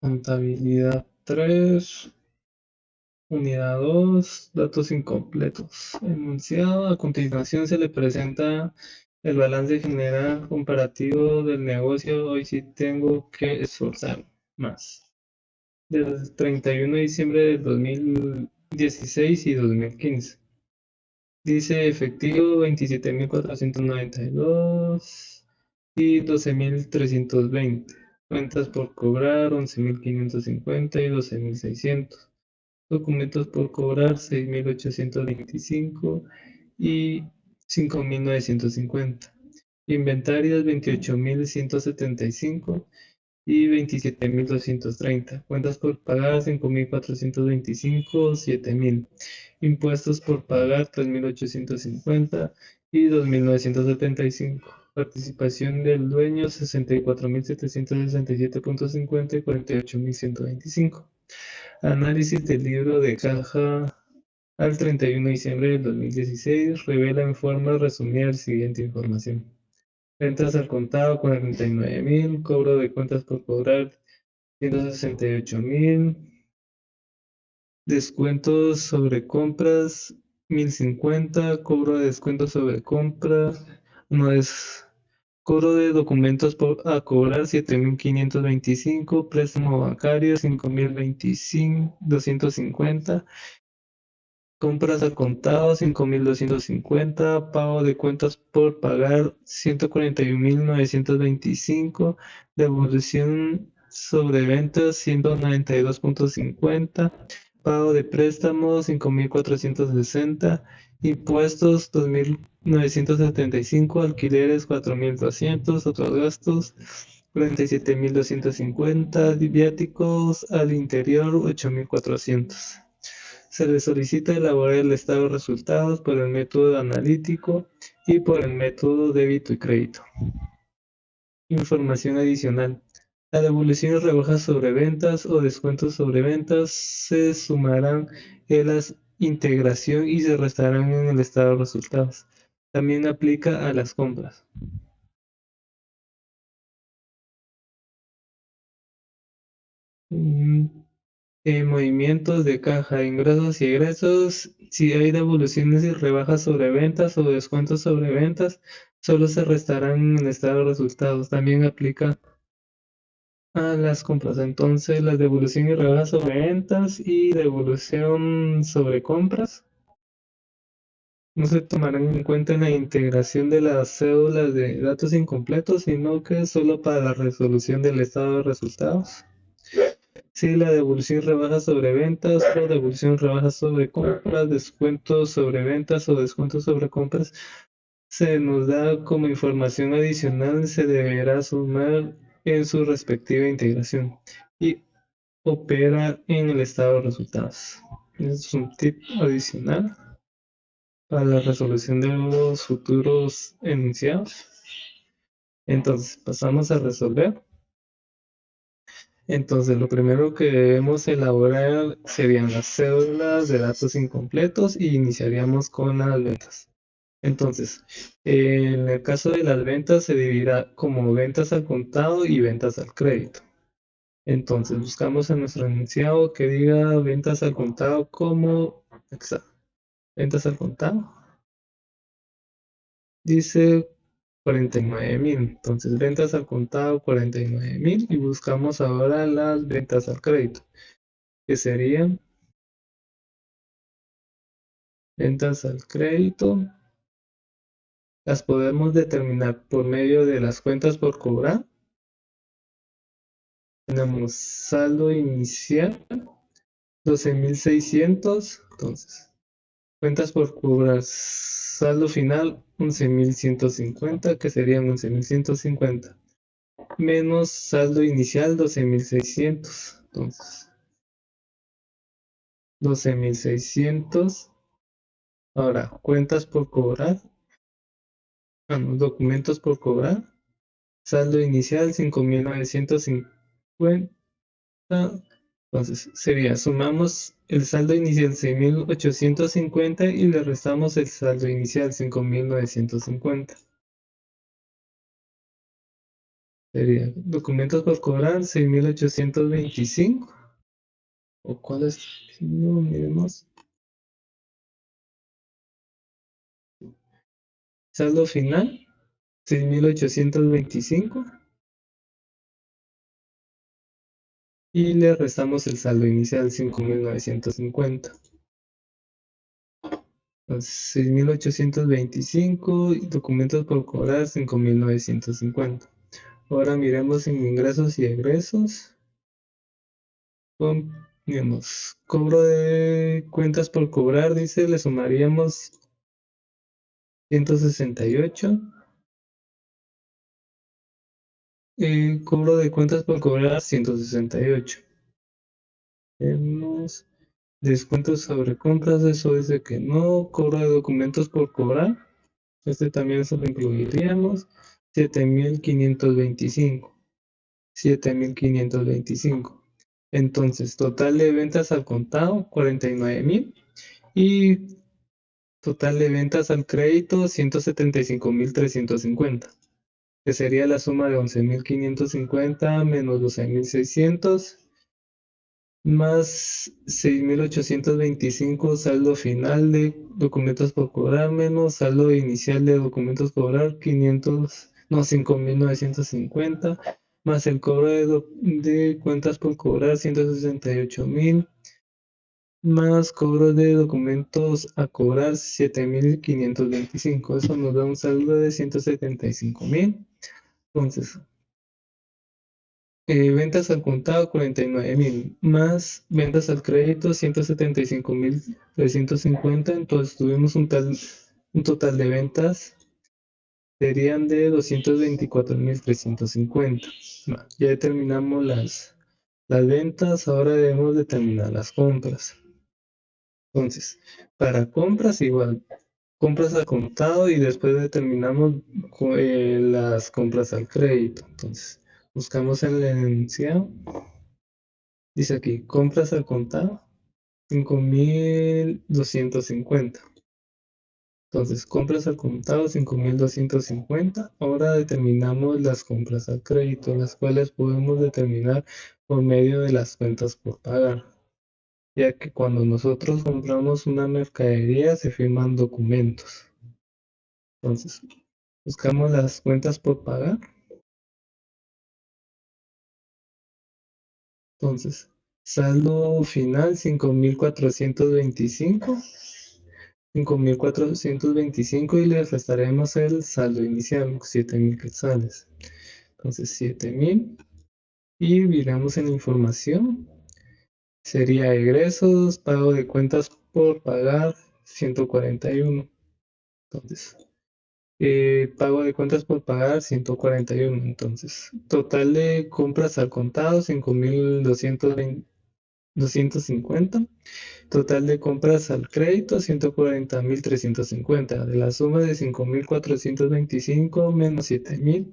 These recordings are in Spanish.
Contabilidad 3, unidad 2, datos incompletos. Enunciado, a continuación se le presenta el balance general comparativo del negocio. Hoy sí tengo que esforzar más. Del 31 de diciembre del 2016 y 2015. Dice efectivo 27.492 y 12.320. Cuentas por cobrar 11.550 y 12.600. Documentos por cobrar 6.825 y 5.950. Inventarios 28.175 y 27.230. Cuentas por pagar 5.425, 7.000. Impuestos por pagar 3.850 y 2.975. Participación del dueño 64.767.50 y 48.125. Análisis del libro de caja al 31 de diciembre del 2016 revela en forma resumida la siguiente información. Ventas al contado 49.000, cobro de cuentas por cobrar 168.000, descuentos sobre compras 1.050, cobro de descuentos sobre compras, no es cobro de documentos a cobrar 7.525, préstamo bancario 5.250, compras al contado 5.250, pago de cuentas por pagar 141.925, devolución sobre ventas 192.50, pago de préstamos 5.460, impuestos 2.975, alquileres 4.200, otros gastos 47.250, viáticos al interior 8.400. Se le solicita elaborar el estado de resultados por el método analítico y por el método débito y crédito. Información adicional. La devolución y rebajas sobre ventas o descuentos sobre ventas se sumarán en la integración y se restarán en el estado de resultados. También aplica a las compras. Movimientos de caja, ingresos y egresos. Si hay devoluciones y rebajas sobre ventas o descuentos sobre ventas, solo se restarán en el estado de resultados. También aplica a las compras. Entonces, la devolución y rebajas sobre ventas y devolución sobre compras no se tomarán en cuenta en la integración de las cédulas de datos incompletos, sino que solo para la resolución del estado de resultados. Sí, la devolución rebaja sobre ventas o devolución rebaja sobre compras, descuentos sobre ventas o descuentos sobre compras, se nos da como información adicional, se deberá sumar en su respectiva integración y opera en el estado de resultados. Es un tip adicional para la resolución de los futuros enunciados. Entonces, pasamos a resolver. Entonces, lo primero que debemos elaborar serían las cédulas de datos incompletos y iniciaríamos con las ventas. Entonces, en el caso de las ventas se dividirá como ventas al contado y ventas al crédito. Entonces, buscamos en nuestro enunciado que diga ventas al contado como ventas al contado. Dice 49.000. Entonces, ventas al contado 49.000 y buscamos ahora las ventas al crédito, que serían ventas al crédito. Las podemos determinar por medio de las cuentas por cobrar. Tenemos saldo inicial 12.600. Entonces, cuentas por cobrar, saldo final 11.150, que serían 11.150, menos saldo inicial 12.600. Entonces, 12.600. Ahora, cuentas por cobrar, documentos por cobrar, saldo inicial 5.950. Entonces, sería, sumamos el saldo inicial 6.850 y le restamos el saldo inicial 5.950. Sería documentos por cobrar 6.825. ¿O cuál es? No, miremos. Saldo final, 6.825. Y le restamos el saldo inicial, 5.950. Entonces, 6.825 y documentos por cobrar, 5.950. Ahora miremos en ingresos y egresos. Digamos, cobro de cuentas por cobrar, dice, le sumaríamos 168. Cobro de cuentas por cobrar, 168. Vemos descuentos sobre compras, eso dice que no. Cobro de documentos por cobrar, este también se lo incluiríamos. 7.525. 7.525. Entonces, total de ventas al contado, 49.000. Y total de ventas al crédito, 175.350. Que sería la suma de 11.550 menos 12.600 más 6.825 saldo final de documentos por cobrar menos saldo inicial de documentos por cobrar 500, no, 5.950 más el cobro de cuentas por cobrar 168.000 más cobro de documentos a cobrar 7.525. Eso nos da un saldo de 175.000. Entonces, ventas al contado 49.000, más ventas al crédito 175.350. Entonces tuvimos un total de ventas, serían de 224.350. Ya determinamos las ventas, ahora debemos determinar las compras. Entonces, para compras igual, compras al contado y después determinamos las compras al crédito. Entonces, buscamos en el enunciado. Dice aquí, compras al contado, 5.250. Entonces, compras al contado, 5.250. Ahora determinamos las compras al crédito, las cuales podemos determinar por medio de las cuentas por pagar, ya que cuando nosotros compramos una mercadería se firman documentos. Entonces, buscamos las cuentas por pagar. Entonces, saldo final 5.425. 5.425 y le restaremos el saldo inicial, 7.000 quetzales. Entonces 7.000 y miramos en información. Sería egresos, pago de cuentas por pagar, 141. Entonces, pago de cuentas por pagar, 141. Entonces, total de compras al contado, 5.250. Total de compras al crédito, 140.350. De la suma de 5.425 menos 7.000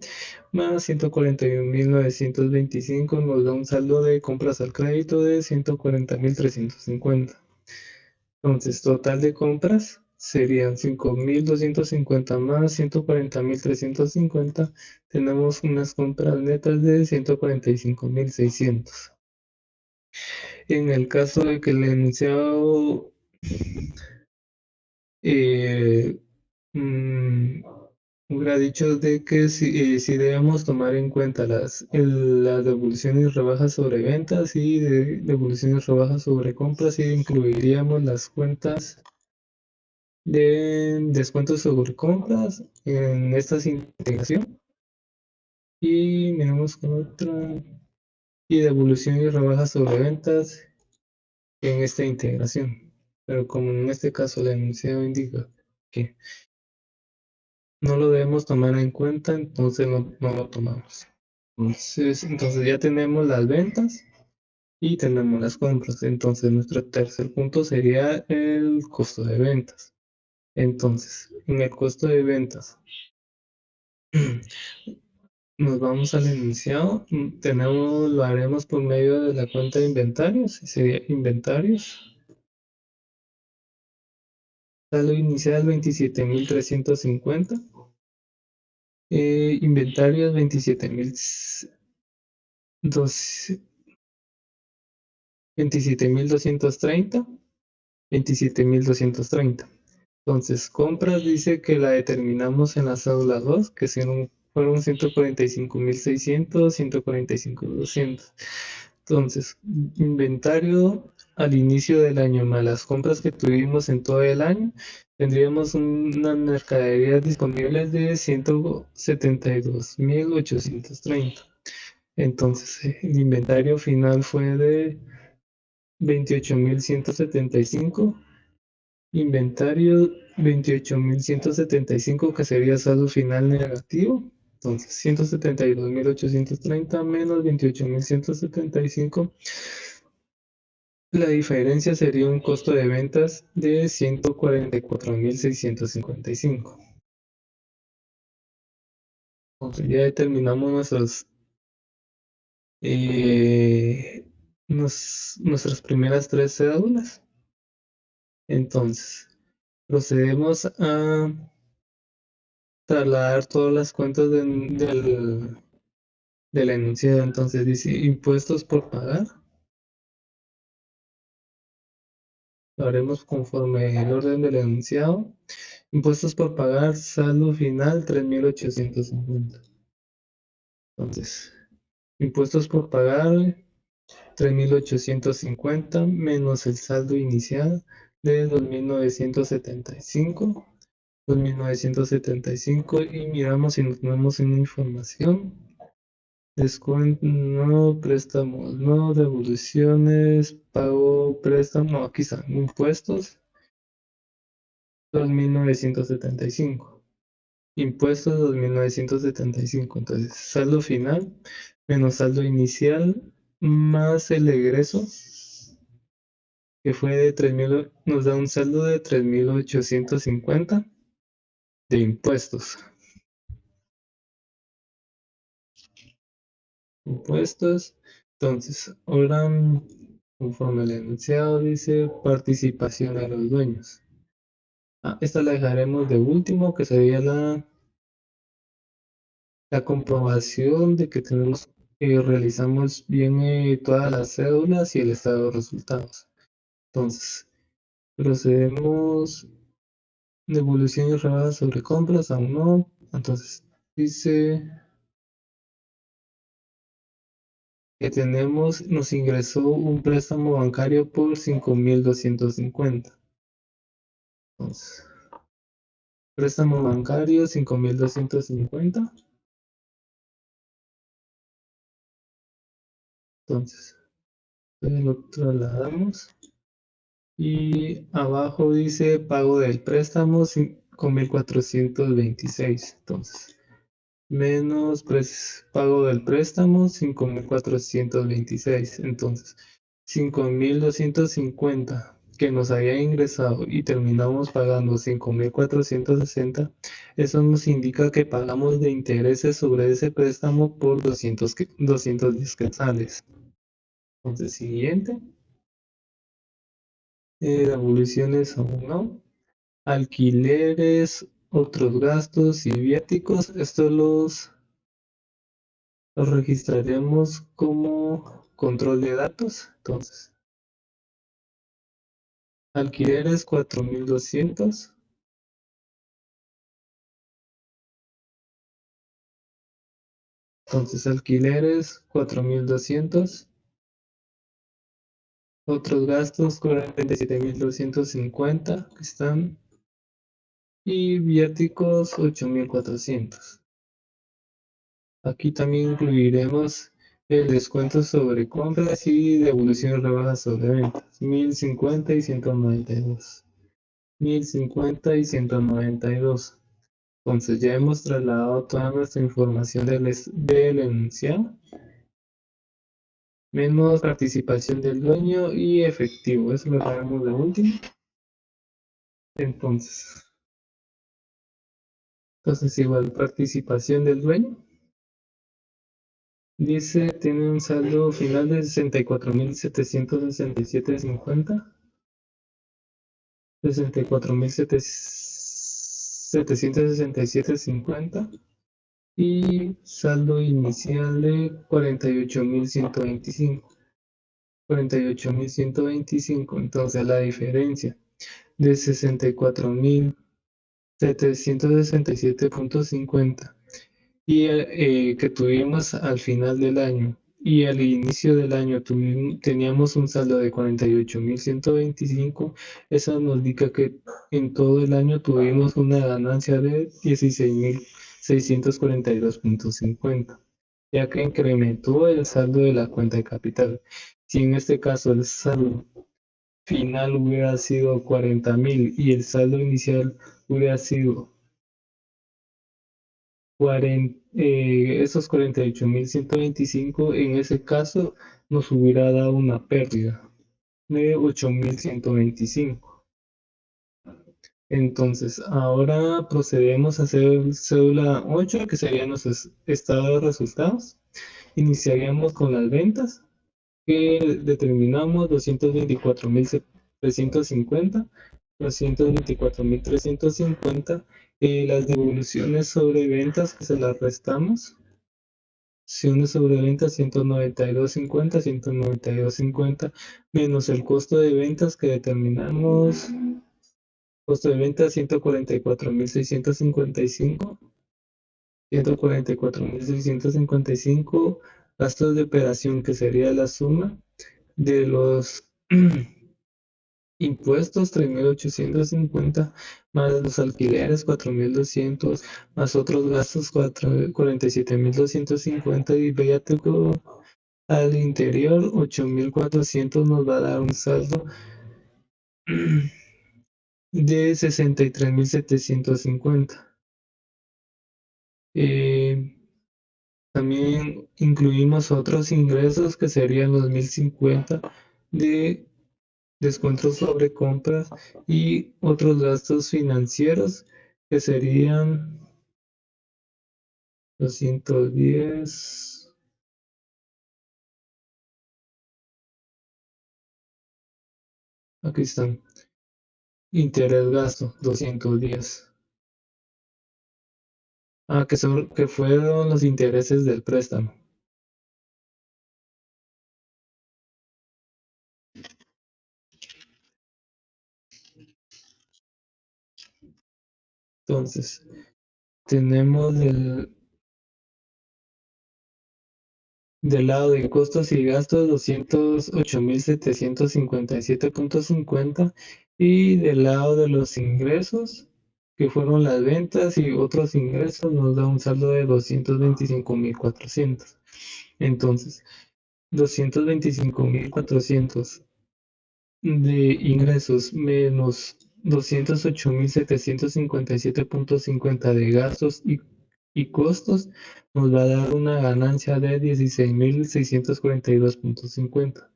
más 141.925 nos da un saldo de compras al crédito de 140.350. Entonces, total de compras serían 5.250 más 140.350. Tenemos unas compras netas de 145.600. En el caso de que el enunciado eh, mm, hubiera dicho de que si debemos tomar en cuenta las devoluciones y rebajas sobre ventas y devoluciones y rebajas sobre compras, y incluiríamos las cuentas de descuentos sobre compras en esta integración. Y miramos con otra, y devolución y rebajas sobre ventas en esta integración. Pero como en este caso el enunciado indica que no lo debemos tomar en cuenta, entonces no lo tomamos. Entonces ya tenemos las ventas y tenemos las compras. Entonces nuestro tercer punto sería el costo de ventas. Entonces, en el costo de ventas, nos vamos al enunciado. Lo haremos por medio de la cuenta de inventarios. Y sería inventarios. Saldo inicial 27.350. Inventarios 27.230. 27.230. Entonces, compras dice que la determinamos en la cédula 2, que fueron 145.600, 145.200. Entonces, inventario al inicio del año, más las compras que tuvimos en todo el año, tendríamos unas mercaderías disponibles de 172.830. Entonces, el inventario final fue de 28.175. Inventario 28.175, que sería saldo final negativo. Entonces, 172.830 menos 28.175. La diferencia sería un costo de ventas de 144.655. Entonces, ya determinamos eh, nuestras primeras tres cédulas. Entonces, procedemos a trasladar todas las cuentas del enunciado. Entonces dice impuestos por pagar. Lo haremos conforme el orden del enunciado. Impuestos por pagar, saldo final 3.850. Entonces, impuestos por pagar 3.850 menos el saldo inicial de 2.975. 2.975 y miramos si nos ponemos en información. Descuento, no, préstamos, no, devoluciones, pago, préstamo, aquí están, impuestos, 2.975. Impuestos, 2.975. Entonces, saldo final menos saldo inicial más el egreso, que fue de 3.000, nos da un saldo de 3.850 de impuestos. Impuestos. Entonces, ahora, conforme el enunciado dice participación de los dueños. Esta la dejaremos de último, que sería la comprobación de que realizamos bien todas las cédulas y el estado de resultados. Entonces, procedemos. Devolución y rebajas sobre compras, aún no. Entonces, dice que nos ingresó un préstamo bancario por 5.250. Entonces, préstamo bancario 5.250. Entonces, lo trasladamos. Y abajo dice pago del préstamo 5.426. Entonces, menos pago del préstamo 5.426. Entonces, 5.250 que nos había ingresado y terminamos pagando 5.460. Eso nos indica que pagamos de intereses sobre ese préstamo por 210 quetzales. Entonces, siguiente. Devoluciones aún no. Alquileres, otros gastos y viáticos. Estos los registraremos como control de datos. Entonces, alquileres 4.200. Entonces, alquileres 4.200. Otros gastos 47.250 que están. Y viáticos 8.400. Aquí también incluiremos el descuento sobre compras y devolución y rebajas sobre ventas. 1.050 y 192. 1.050 y 192. Entonces ya hemos trasladado toda nuestra información del enunciado, menos participación del dueño y efectivo. Eso lo haremos de último. Entonces igual participación del dueño. Dice, tiene un saldo final de 64.767.50. 64.767.50. y saldo inicial de 48.125. 48.125, entonces la diferencia de 64.767.50 y que tuvimos al final del año y al inicio del año teníamos un saldo de 48.125, eso nos indica que en todo el año tuvimos una ganancia de 16.642.50, ya que incrementó el saldo de la cuenta de capital. Si en este caso el saldo final hubiera sido 40.000 y el saldo inicial hubiera sido esos 48.125, en ese caso nos hubiera dado una pérdida de 8.125. Entonces, ahora procedemos a hacer cédula 8, que sería nuestro estado de resultados. Iniciaríamos con las ventas, que determinamos 224.350, 224.350, las devoluciones sobre ventas que se las restamos, acciones sobre ventas 192.50, 192.50, menos el costo de ventas que determinamos, costo de ventas 144.655, 144.655, gastos de operación que sería la suma de los impuestos 3.850, más los alquileres 4.200, más otros gastos 47.250, y viático al interior 8.400, nos va a dar un saldo de 63.750. También incluimos otros ingresos que serían los 1.050 de descuentos sobre compras y otros gastos financieros que serían 210. Aquí están. Interés gasto 210. Que fueron los intereses del préstamo. Entonces, tenemos del lado de costos y gastos 208.757.50, y del lado de los ingresos, que fueron las ventas y otros ingresos, nos da un saldo de 225.400. Entonces, 225.400 de ingresos menos 208.757.50 de gastos y costos, nos va a dar una ganancia de 16.642.50,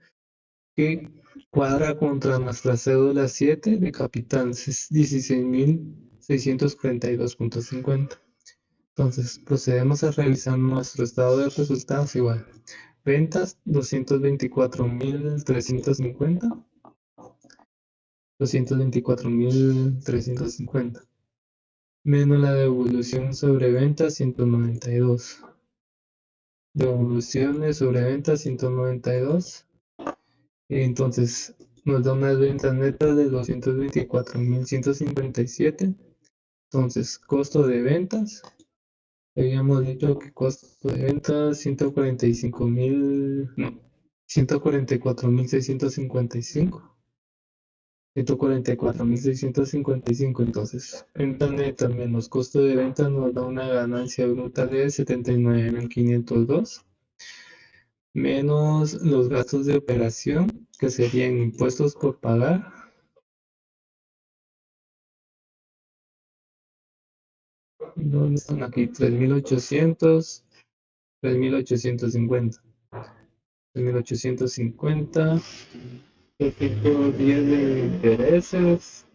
que cuadra contra nuestra cédula 7 de capital, 16.642.50. Entonces, procedemos a revisar nuestro estado de resultados igual. Ventas 224.350. 224.350, menos la devolución sobre ventas 192. Devoluciones sobre ventas 192. Entonces nos da unas ventas netas de 224.157. Entonces, costo de ventas. Habíamos dicho que costo de ventas 145.000, no, 144.655. 144.655. Entonces, venta neta menos costo de venta nos da una ganancia bruta de 79.502, menos los gastos de operación, que serían impuestos por pagar. ¿Dónde están aquí? 3.800, 3.850. 3.850, 210 de intereses,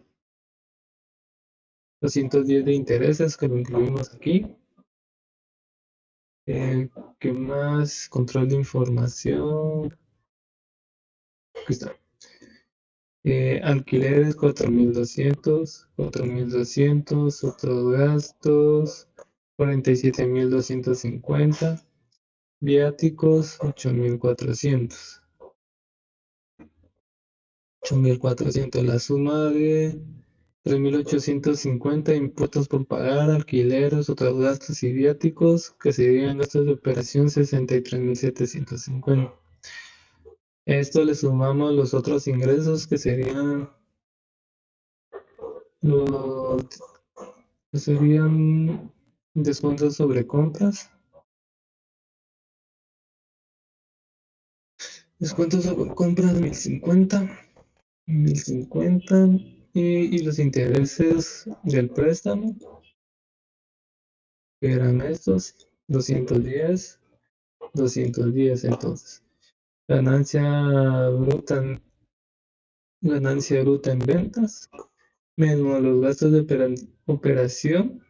210 de intereses que lo incluimos aquí. ¿Qué más? Control de información. Aquí está. Alquileres 4.200, 4.200, otros gastos. 47.250. Viáticos, 8.400. 8.400. La suma de 3.850 impuestos por pagar, alquileres, otros gastos y viáticos, que serían gastos de operación 63.750. Esto le sumamos los otros ingresos, que serían los serían descuentos sobre compras. Descuentos sobre compras 1.050 y los intereses del préstamo, que eran estos 210. Entonces, ganancia bruta, ganancia bruta en ventas, menos los gastos de operación,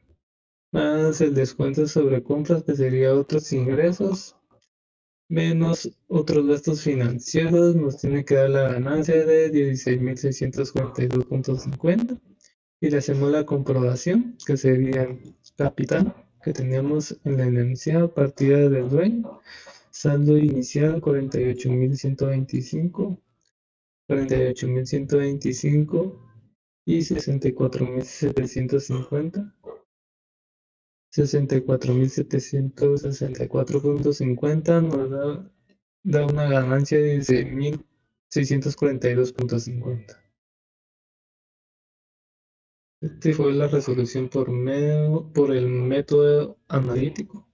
más el descuento sobre compras, que sería otros ingresos, menos otros gastos financieros, nos tiene que dar la ganancia de 16.642.50. Y le hacemos la comprobación, que sería capital, que teníamos en la enunciado, partida del dueño, saldo inicial 48.125, 48.125 y 64.750. 64.764.50 nos da una ganancia de 16.642.50. Esta fue la resolución por el método analítico.